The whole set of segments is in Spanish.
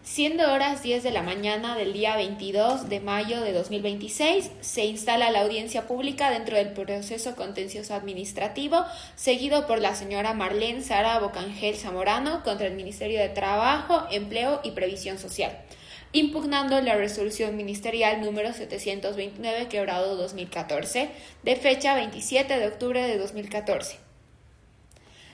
Siendo horas 10 de la mañana del día 22 de mayo de 2026, se instala la audiencia pública dentro del proceso contencioso administrativo, seguido por la señora Marlene Sara Bocángel Zamorano contra el Ministerio de Trabajo, Empleo y Previsión Social, impugnando la resolución ministerial número 729/2014, de fecha 27 de octubre de 2014.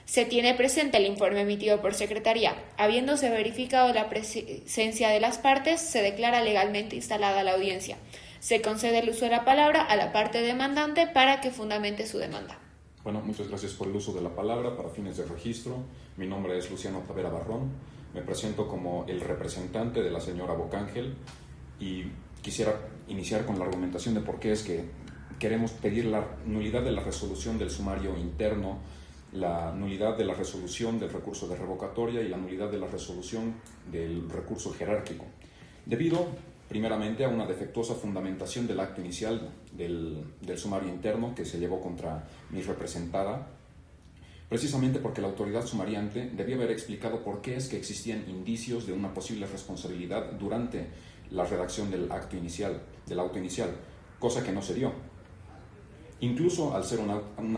Se tiene presente el informe emitido por Secretaría. Habiéndose verificado la presencia de las partes, se declara legalmente instalada la audiencia. Se concede el uso de la palabra a la parte demandante para que fundamente su demanda. Bueno, muchas gracias por el uso de la palabra para fines de registro. Mi nombre es Luciano Tavera Barrón. Me presento como el representante de la señora Bocángel y quisiera iniciar con la argumentación de por qué es que queremos pedir la nulidad de la resolución del sumario interno, la nulidad de la resolución del recurso de revocatoria y la nulidad de la resolución del recurso jerárquico, debido primeramente a una defectuosa fundamentación del acto inicial del sumario interno que se llevó contra mi representada, precisamente porque la autoridad sumariante debía haber explicado por qué es que existían indicios de una posible responsabilidad durante la redacción del auto inicial, cosa que no se dio. Incluso al ser un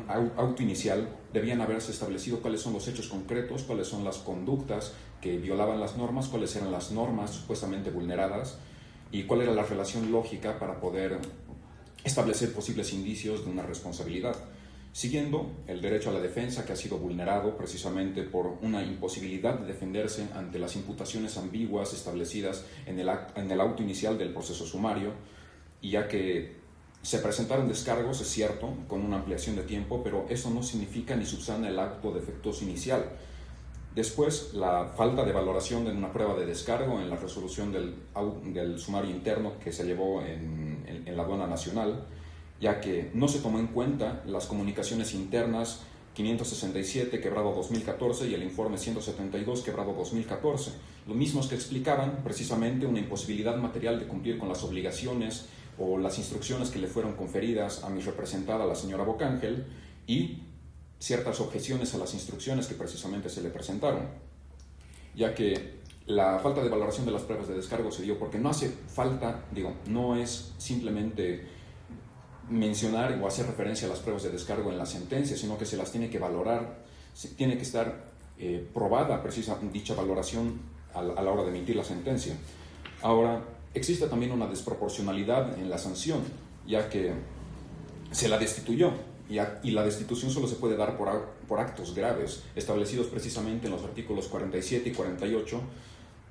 auto inicial, debían haberse establecido cuáles son los hechos concretos, cuáles son las conductas que violaban las normas, cuáles eran las normas supuestamente vulneradas y cuál era la relación lógica para poder establecer posibles indicios de una responsabilidad, siguiendo el derecho a la defensa que ha sido vulnerado precisamente por una imposibilidad de defenderse ante las imputaciones ambiguas establecidas en el auto inicial del proceso sumario, y ya que se presentaron descargos, es cierto, con una ampliación de tiempo, pero eso no significa ni subsana el acto defectuoso inicial. Después, la falta de valoración de una prueba de descargo en la resolución del sumario interno que se llevó en la aduana nacional, ya que no se tomó en cuenta las comunicaciones internas 567/2014 y el informe 172/2014, lo mismos que explicaban precisamente una imposibilidad material de cumplir con las obligaciones o las instrucciones que le fueron conferidas a mi representada, la señora Bocángel, y ciertas objeciones a las instrucciones que precisamente se le presentaron, ya que la falta de valoración de las pruebas de descargo se dio porque no hace falta, no es simplemente mencionar o hacer referencia a las pruebas de descargo en la sentencia, sino que se las tiene que valorar, tiene que estar probada dicha valoración a la hora de emitir la sentencia. Ahora, existe también una desproporcionalidad en la sanción, ya que se la destituyó, y la destitución solo se puede dar por actos graves, establecidos precisamente en los artículos 47 y 48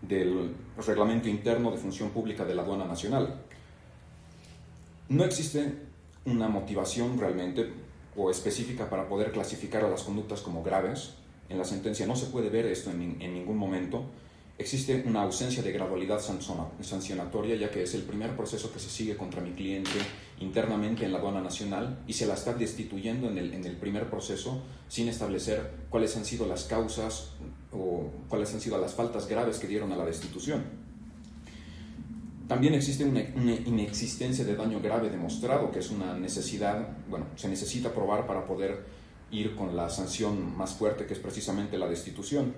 del Reglamento Interno de Función Pública de la Aduana Nacional. No existe una motivación realmente o específica para poder clasificar a las conductas como graves. En la sentencia no se puede ver esto en ningún momento. Existe una ausencia de gradualidad sancionatoria, ya que es el primer proceso que se sigue contra mi cliente internamente en la aduana nacional y se la está destituyendo en el primer proceso sin establecer cuáles han sido las causas o cuáles han sido las faltas graves que dieron a la destitución. También existe una inexistencia de daño grave demostrado, que es una necesidad, se necesita probar para poder ir con la sanción más fuerte, que es precisamente la destitución.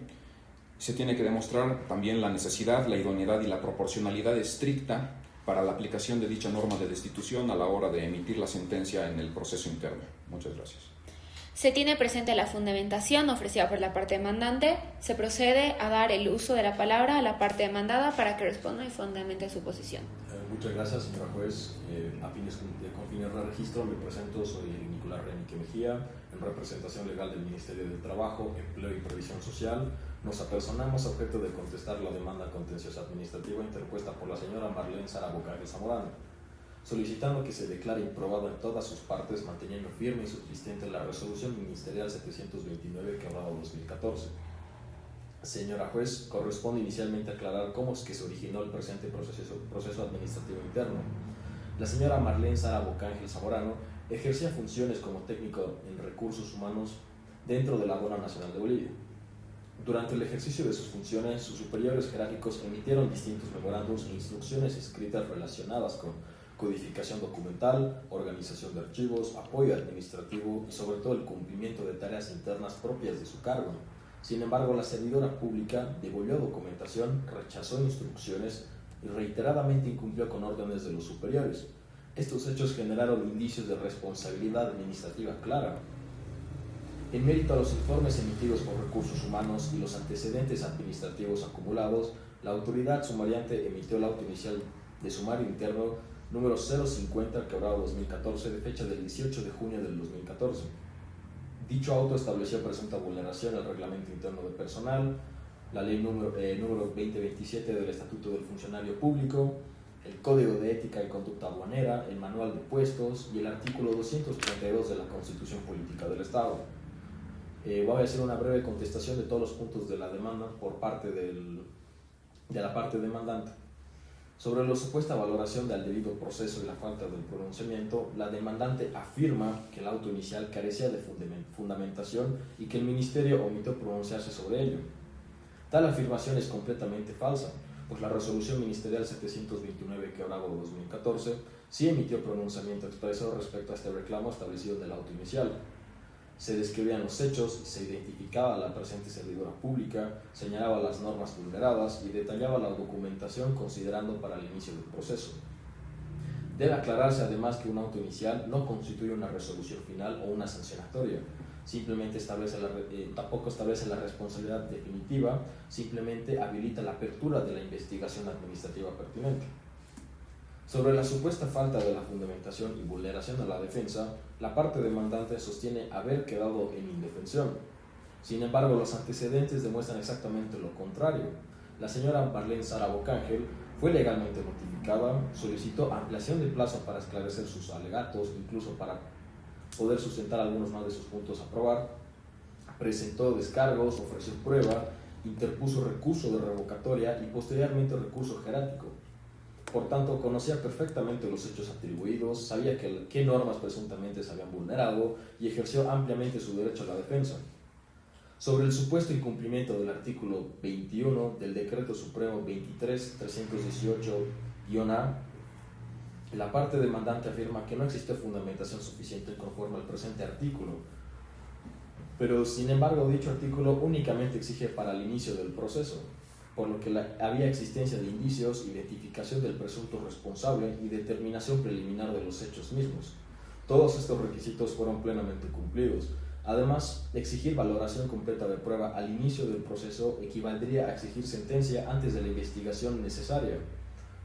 Se tiene que demostrar también la necesidad, la idoneidad y la proporcionalidad estricta para la aplicación de dicha norma de destitución a la hora de emitir la sentencia en el proceso interno. Muchas gracias. Se tiene presente la fundamentación ofrecida por la parte demandante. Se procede a dar el uso de la palabra a la parte demandada para que responda y fundamente su posición. Muchas gracias, señora juez. Con fines de registro me presento, soy Nicolás Renique Mejía, en representación legal del Ministerio de Trabajo, Empleo y Previsión Social. Nos apersonamos a objeto de contestar la demanda contenciosa administrativa interpuesta por la señora Marlene Sara Bocángel Zamorano, solicitando que se declare improbado en todas sus partes, manteniendo firme y subsistente la resolución ministerial 729/2014. Señora juez, corresponde inicialmente aclarar cómo es que se originó el presente proceso administrativo interno. La señora Marlene Sara Bocángel Zamorano ejercía funciones como técnico en recursos humanos dentro de la Aduana Nacional de Bolivia. Durante el ejercicio de sus funciones, sus superiores jerárquicos emitieron distintos memorándums e instrucciones escritas relacionadas con codificación documental, organización de archivos, apoyo administrativo y sobre todo el cumplimiento de tareas internas propias de su cargo, Sin embargo, la servidora pública devolvió documentación, rechazó instrucciones y reiteradamente incumplió con órdenes de los superiores. Estos hechos generaron indicios de responsabilidad administrativa clara. En mérito a los informes emitidos por Recursos Humanos y los antecedentes administrativos acumulados, la autoridad sumariante emitió el auto inicial de sumario interno número 050/2014 de fecha del 18 de junio del 2014. Dicho auto estableció presunta vulneración al reglamento interno de personal, la ley número 2027 del Estatuto del Funcionario Público, el Código de Ética y Conducta Aduanera, el Manual de Puestos y el artículo 232 de la Constitución Política del Estado. Voy a hacer una breve contestación de todos los puntos de la demanda por parte de la parte demandante. Sobre la supuesta valoración del debido proceso y la falta del pronunciamiento, la demandante afirma que el auto inicial carecía de fundamentación y que el Ministerio omitió pronunciarse sobre ello. Tal afirmación es completamente falsa, pues la resolución ministerial 729/2014 sí emitió pronunciamiento expreso respecto a este reclamo establecido en el auto inicial. Se describían los hechos, se identificaba a la presente servidora pública, señalaba las normas vulneradas y detallaba la documentación considerando para el inicio del proceso. Debe aclararse además que un auto inicial no constituye una resolución final o una sancionatoria, tampoco establece la responsabilidad definitiva, simplemente habilita la apertura de la investigación administrativa pertinente. Sobre la supuesta falta de la fundamentación y vulneración a la defensa, la parte demandante sostiene haber quedado en indefensión. Sin embargo, los antecedentes demuestran exactamente lo contrario. La señora Marlene Sara Bocángel fue legalmente notificada, solicitó ampliación de plazo para esclarecer sus alegatos, incluso para poder sustentar algunos más de sus puntos a probar, presentó descargos, ofreció prueba, interpuso recurso de revocatoria y posteriormente recurso jerático. Por tanto, conocía perfectamente los hechos atribuidos, sabía qué normas presuntamente se habían vulnerado y ejerció ampliamente su derecho a la defensa. Sobre el supuesto incumplimiento del artículo 21 del Decreto Supremo 23.318-A, la parte demandante afirma que no existe fundamentación suficiente conforme al presente artículo, pero sin embargo dicho artículo únicamente exige para el inicio del proceso, por lo que había existencia de indicios, identificación del presunto responsable y determinación preliminar de los hechos mismos. Todos estos requisitos fueron plenamente cumplidos. Además, exigir valoración completa de prueba al inicio del proceso equivaldría a exigir sentencia antes de la investigación necesaria,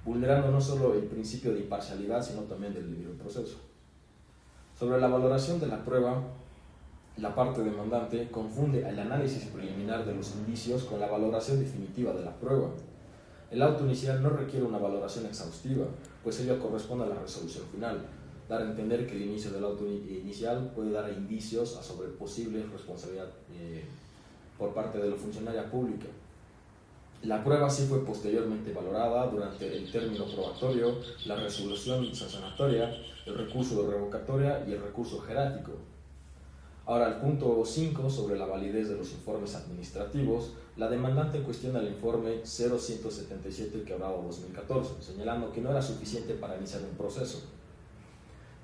vulnerando no solo el principio de imparcialidad, sino también del debido proceso. Sobre la valoración de la prueba, la parte demandante confunde el análisis preliminar de los indicios con la valoración definitiva de la prueba. El auto inicial no requiere una valoración exhaustiva, pues ello corresponde a la resolución final, dar a entender que el inicio del auto inicial puede dar indicios sobre posible responsabilidad por parte de la funcionaria pública. La prueba sí fue posteriormente valorada durante el término probatorio, la resolución sancionatoria, el recurso de revocatoria y el recurso jerático. Ahora, el punto 5 sobre la validez de los informes administrativos, la demandante cuestiona el informe 0177/2014, señalando que no era suficiente para iniciar un proceso.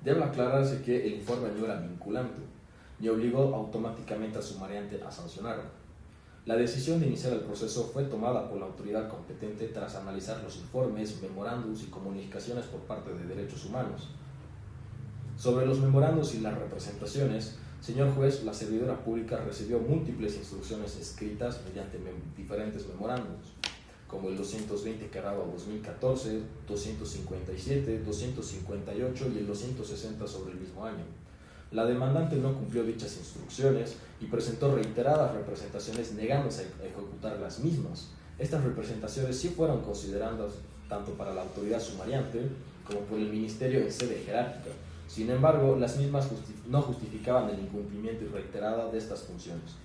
Debe aclararse que el informe no era vinculante, ni obligó automáticamente al sumariante a sancionarlo. La decisión de iniciar el proceso fue tomada por la autoridad competente tras analizar los informes, memorándums y comunicaciones por parte de Derechos Humanos. Sobre los memorándums y las representaciones, señor juez, la servidora pública recibió múltiples instrucciones escritas mediante diferentes memorándums, como el 220/2014, 257, 258 y el 260 sobre el mismo año. La demandante no cumplió dichas instrucciones y presentó reiteradas representaciones negándose a ejecutar las mismas. Estas representaciones sí fueron consideradas tanto para la autoridad sumariante como por el Ministerio en sede jerárquica. Sin embargo, las mismas no justificaban el incumplimiento reiterado de estas funciones.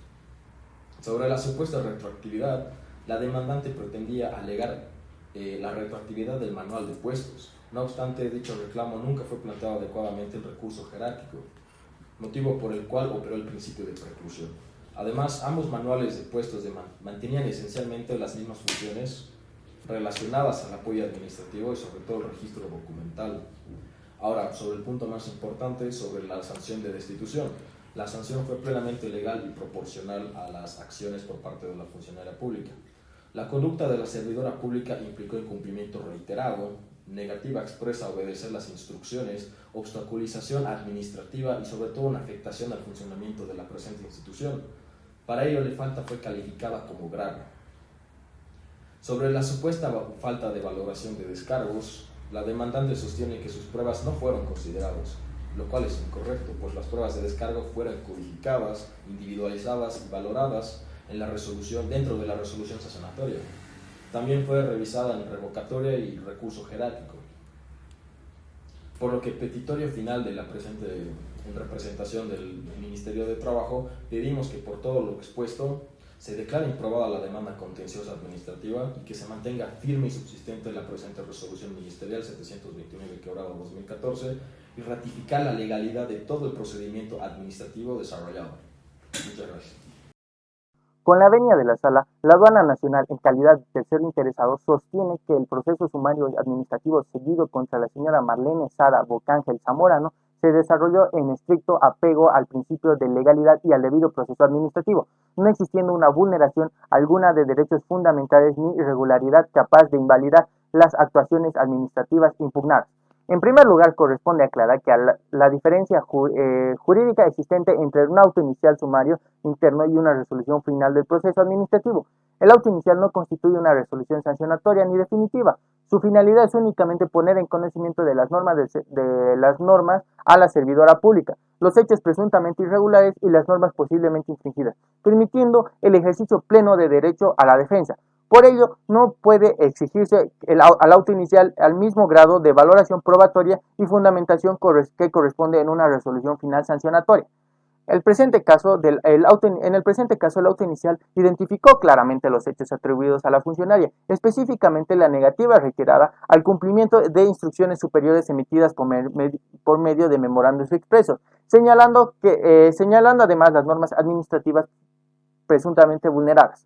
Sobre la supuesta retroactividad, la demandante pretendía alegar la retroactividad del manual de puestos. No obstante, dicho reclamo nunca fue planteado adecuadamente en recurso jerárquico, motivo por el cual operó el principio de preclusión. Además, ambos manuales de puestos mantenían esencialmente las mismas funciones relacionadas al apoyo administrativo y sobre todo el registro documental. Ahora, sobre el punto más importante, sobre la sanción de destitución. La sanción fue plenamente legal y proporcional a las acciones por parte de la funcionaria pública. La conducta de la servidora pública implicó incumplimiento reiterado, negativa expresa a obedecer las instrucciones, obstaculización administrativa y sobre todo una afectación al funcionamiento de la presente institución. Para ello, la falta fue calificada como grave. Sobre la supuesta falta de valoración de descargos, la demandante sostiene que sus pruebas no fueron consideradas, lo cual es incorrecto, pues las pruebas de descargo fueron codificadas, individualizadas y valoradas en la resolución, dentro de la resolución sancionatoria. También fue revisada en revocatoria y recurso jerárquico. Por lo que el petitorio final de la presente, en representación del Ministerio de Trabajo, pedimos que por todo lo expuesto se declare improbada la demanda contenciosa administrativa y que se mantenga firme y subsistente la presente resolución ministerial 729/2014 y ratificar la legalidad de todo el procedimiento administrativo desarrollado. Muchas gracias. Con la venia de la Sala, la Aduana Nacional, en calidad de tercero interesado, sostiene que el proceso sumario administrativo seguido contra la señora Marlene Sara Bocángel Zamorano se desarrolló en estricto apego al principio de legalidad y al debido proceso administrativo, no existiendo una vulneración alguna de derechos fundamentales ni irregularidad capaz de invalidar las actuaciones administrativas impugnadas. En primer lugar, corresponde aclarar que la diferencia jurídica existente entre un auto inicial sumario interno y una resolución final del proceso administrativo. El auto inicial no constituye una resolución sancionatoria ni definitiva. Su finalidad es únicamente poner en conocimiento de las normas a la servidora pública, los hechos presuntamente irregulares y las normas posiblemente infringidas, permitiendo el ejercicio pleno de derecho a la defensa. Por ello, no puede exigirse al auto inicial al mismo grado de valoración probatoria y fundamentación que corresponde en una resolución final sancionatoria. En el presente caso, el auto inicial identificó claramente los hechos atribuidos a la funcionaria, específicamente la negativa reiterada al cumplimiento de instrucciones superiores emitidas por medio de memorandos expresos, señalando además las normas administrativas presuntamente vulneradas.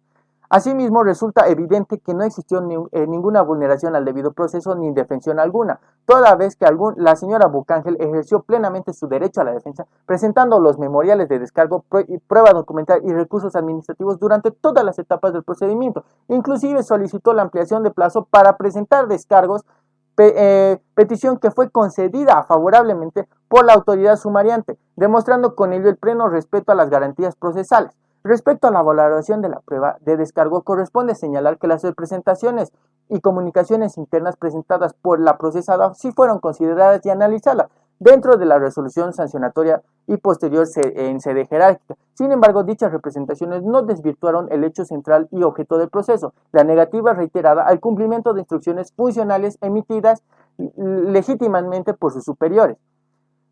Asimismo, resulta evidente que no existió ninguna vulneración al debido proceso ni indefensión alguna, toda vez que la señora Bocángel ejerció plenamente su derecho a la defensa, presentando los memoriales de descargo, prueba documental y recursos administrativos durante todas las etapas del procedimiento. Inclusive solicitó la ampliación de plazo para presentar descargos, petición que fue concedida favorablemente por la autoridad sumariante, demostrando con ello el pleno respeto a las garantías procesales. Respecto a la valoración de la prueba de descargo, corresponde señalar que las representaciones y comunicaciones internas presentadas por la procesada sí fueron consideradas y analizadas dentro de la resolución sancionatoria y posterior en sede jerárquica. Sin embargo, dichas representaciones no desvirtuaron el hecho central y objeto del proceso, la negativa reiterada al cumplimiento de instrucciones funcionales emitidas legítimamente por sus superiores.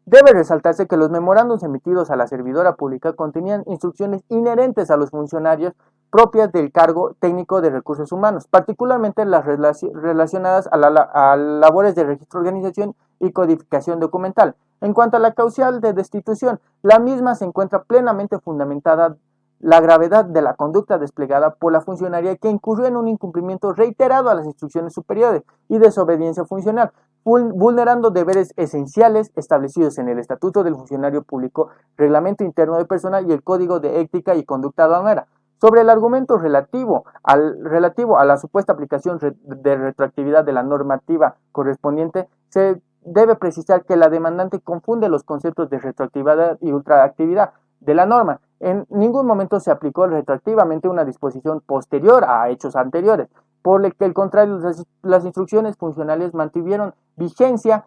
Debe resaltarse que los memorandos emitidos a la servidora pública contenían instrucciones inherentes a los funcionarios propias del cargo técnico de recursos humanos, particularmente las relacionadas a labores de registro, organización y codificación documental. En cuanto a la causal de destitución, la misma se encuentra plenamente fundamentada la gravedad de la conducta desplegada por la funcionaria que incurrió en un incumplimiento reiterado a las instrucciones superiores y desobediencia funcional, vulnerando deberes esenciales establecidos en el Estatuto del Funcionario Público, Reglamento Interno de Personal y el Código de Ética y Conducta Aduanera. Sobre el argumento relativo a la supuesta aplicación de retroactividad de la normativa correspondiente, se debe precisar que la demandante confunde los conceptos de retroactividad y ultraactividad de la norma. En ningún momento se aplicó retroactivamente una disposición posterior a hechos anteriores, por el que al contrario las instrucciones funcionales mantuvieron vigencia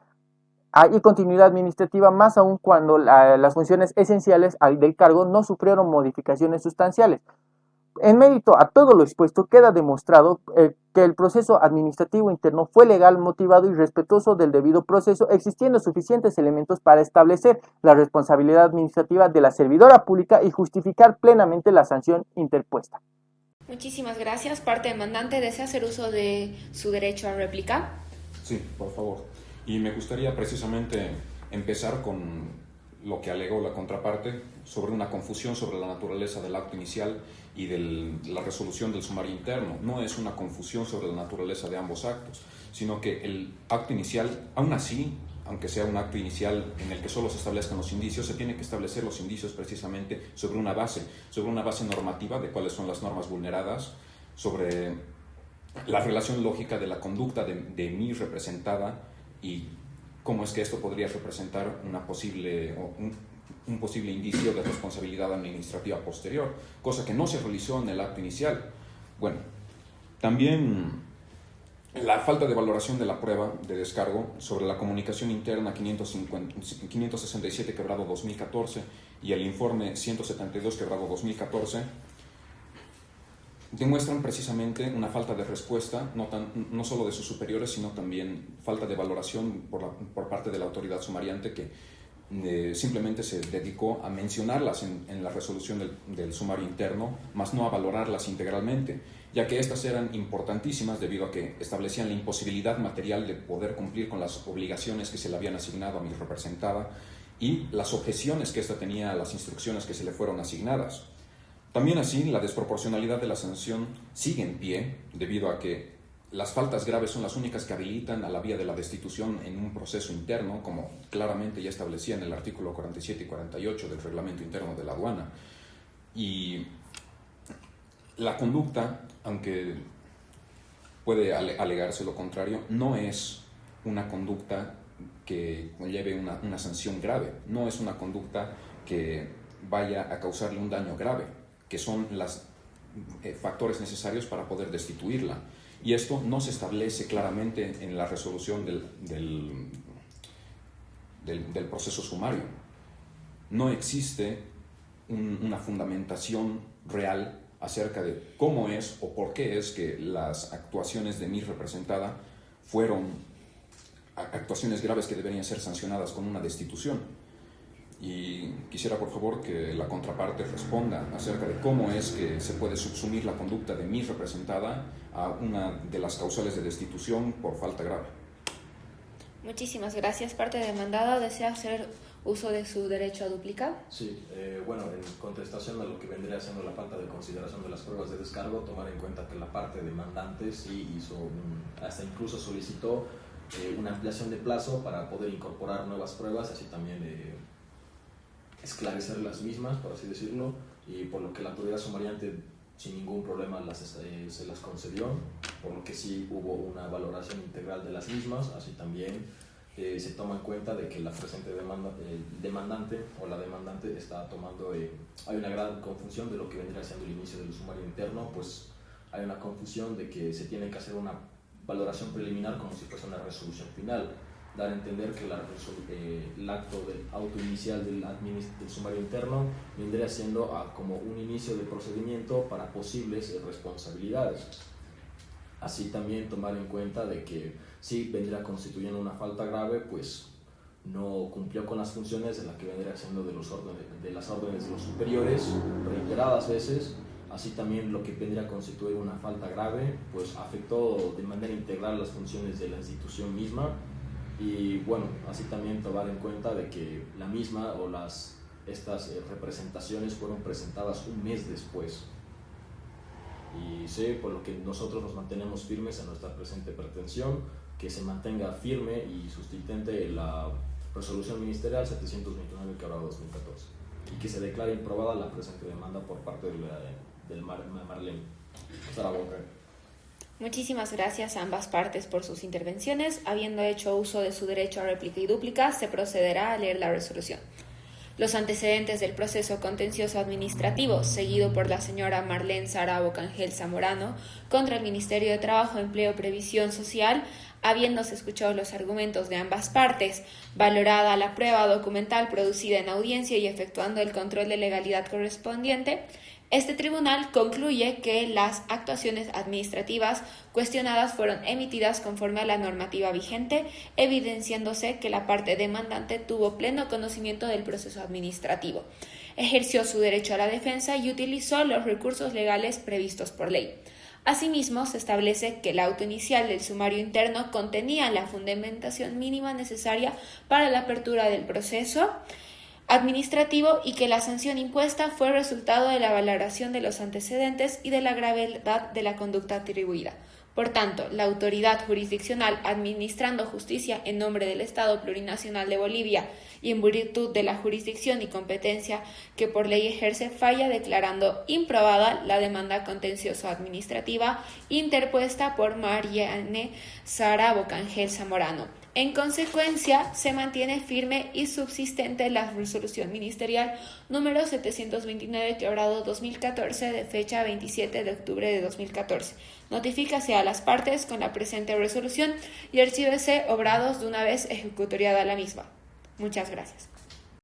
y continuidad administrativa, más aún cuando las funciones esenciales del cargo no sufrieron modificaciones sustanciales. En mérito a todo lo expuesto, queda demostrado que el proceso administrativo interno fue legal, motivado y respetuoso del debido proceso, existiendo suficientes elementos para establecer la responsabilidad administrativa de la servidora pública y justificar plenamente la sanción interpuesta. Muchísimas gracias. Parte demandante, ¿desea hacer uso de su derecho a réplica? Sí, por favor. Y me gustaría precisamente empezar con lo que alegó la contraparte sobre una confusión sobre la naturaleza del acto inicial y de la resolución del sumario interno. No es una confusión sobre la naturaleza de ambos actos, sino que el acto inicial, aún así, aunque sea un acto inicial en el que solo se establezcan los indicios, se tiene que establecer los indicios precisamente sobre una base normativa de cuáles son las normas vulneradas, sobre la relación lógica de la conducta de mi representada y cómo es que esto podría representar un posible indicio de responsabilidad administrativa posterior, cosa que no se realizó en el acto inicial. Bueno, también la falta de valoración de la prueba de descargo sobre la comunicación interna 567/2014 y el informe 172/2014 demuestran precisamente una falta de respuesta, no solo de sus superiores, sino también falta de valoración por parte de la autoridad sumariante, que simplemente se dedicó a mencionarlas en la resolución del sumario interno, más no a valorarlas integralmente, ya que estas eran importantísimas debido a que establecían la imposibilidad material de poder cumplir con las obligaciones que se le habían asignado a mi representada y las objeciones que ésta tenía a las instrucciones que se le fueron asignadas. También así, la desproporcionalidad de la sanción sigue en pie debido a que las faltas graves son las únicas que habilitan a la vía de la destitución en un proceso interno, como claramente ya establecía en el artículo 47 y 48 del reglamento interno de la aduana. Y la conducta, aunque puede alegarse lo contrario, no es una conducta que conlleve una sanción grave, no es una conducta que vaya a causarle un daño grave, que son los factores necesarios para poder destituirla. Y esto no se establece claramente en la resolución del proceso sumario. No existe una fundamentación real acerca de cómo es o por qué es que las actuaciones de mi representada fueron actuaciones graves que deberían ser sancionadas con una destitución. Y quisiera, por favor, que la contraparte responda acerca de cómo es que se puede subsumir la conducta de mi representada a una de las causales de destitución por falta grave. Muchísimas gracias. Parte demandada, ¿desea hacer uso de su derecho a duplicar? Sí, bueno, en contestación a lo que vendría siendo la falta de consideración de las pruebas de descargo, tomar en cuenta que la parte demandante sí hizo, hasta incluso solicitó una ampliación de plazo para poder incorporar nuevas pruebas, así también esclarecer las mismas, por así decirlo, y por lo que la autoridad sumariante sin ningún problema se las concedió, por lo que sí hubo una valoración integral de las mismas, así también se toma en cuenta de que la presente demandante o la demandante está tomando, hay una gran confusión de lo que vendría siendo el inicio del sumario interno, pues hay una confusión de que se tiene que hacer una valoración preliminar como si fuese una resolución final, dar a entender que el acto del auto inicial del sumario interno vendría siendo como un inicio de procedimiento para posibles responsabilidades. Así también tomar en cuenta de que si vendría constituyendo una falta grave, pues no cumplió con las funciones de la que vendría siendo de las órdenes de los superiores reiteradas veces. Así también lo que vendría a constituir una falta grave, pues afectó de manera integral las funciones de la institución misma. Y bueno, así también tomar en cuenta de que la misma o estas representaciones fueron presentadas un mes después. Y sí, por lo que nosotros nos mantenemos firmes en nuestra presente pretensión, que se mantenga firme y sustentante la resolución ministerial 729/2014 y que se declare improbada la presente demanda por parte del Marlene Sara Bocangel. Muchísimas gracias a ambas partes por sus intervenciones. Habiendo hecho uso de su derecho a réplica y dúplica, se procederá a leer la resolución. Los antecedentes del proceso contencioso administrativo, seguido por la señora Marlene Sara Bocangel Zamorano, contra el Ministerio de Trabajo, Empleo y Previsión Social, habiéndose escuchado los argumentos de ambas partes, valorada la prueba documental producida en audiencia y efectuando el control de legalidad correspondiente, este tribunal concluye que las actuaciones administrativas cuestionadas fueron emitidas conforme a la normativa vigente, evidenciándose que la parte demandante tuvo pleno conocimiento del proceso administrativo, ejerció su derecho a la defensa y utilizó los recursos legales previstos por ley. Asimismo, se establece que el auto inicial del sumario interno contenía la fundamentación mínima necesaria para la apertura del proceso administrativo y que la sanción impuesta fue resultado de la valoración de los antecedentes y de la gravedad de la conducta atribuida, Por tanto, la autoridad jurisdiccional administrando justicia en nombre del Estado Plurinacional de Bolivia y en virtud de la jurisdicción y competencia que por ley ejerce, falla declarando improbada la demanda contencioso-administrativa interpuesta por Mariane Sara Bocángel Zamorano. En consecuencia, se mantiene firme y subsistente la resolución ministerial número 729/2014 de fecha 27 de octubre de 2014. Notifícase a las partes con la presente resolución y archívese obrados de una vez ejecutoriada la misma. Muchas gracias.